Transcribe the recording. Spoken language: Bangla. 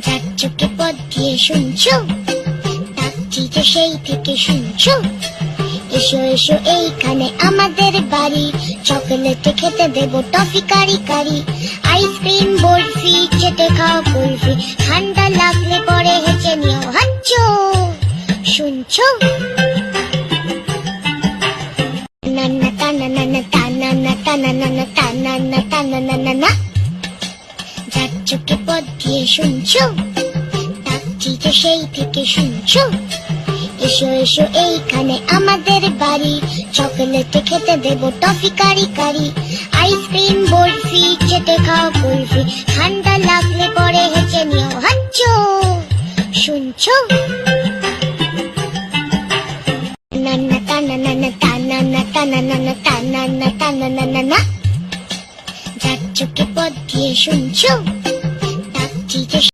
যার চোখে পথ দিয়ে শুনছো, ডাকছি যে সেই থেকে শুনছো। এসো এসো এইখানে আমাদের বাড়ি, চকলেটে খেতে দেবো টফি কারি কারি। আইসক্রিম বরফি চেটে খাও কুলফি, ঠান্ডা লাগলে পরে হেঁচে নিও হাঁচো। শুনছো? যার চোখে পথ দিয়ে শুনছো, ডাকছি যে সেই থেকে শুনছো। এসো এসো এইখানে আমাদের বাড়ি, চকলেটে খেতে দেবো টফি কারি কারি। আইসক্রিম বরফি চেটে খাও কুলফি, ঠান্ডা লাগলে পরে হেঁচে নিও হাঁচো। শুনছো? যার চোখে পথ দিয়ে শুনছো, ডাকছি যে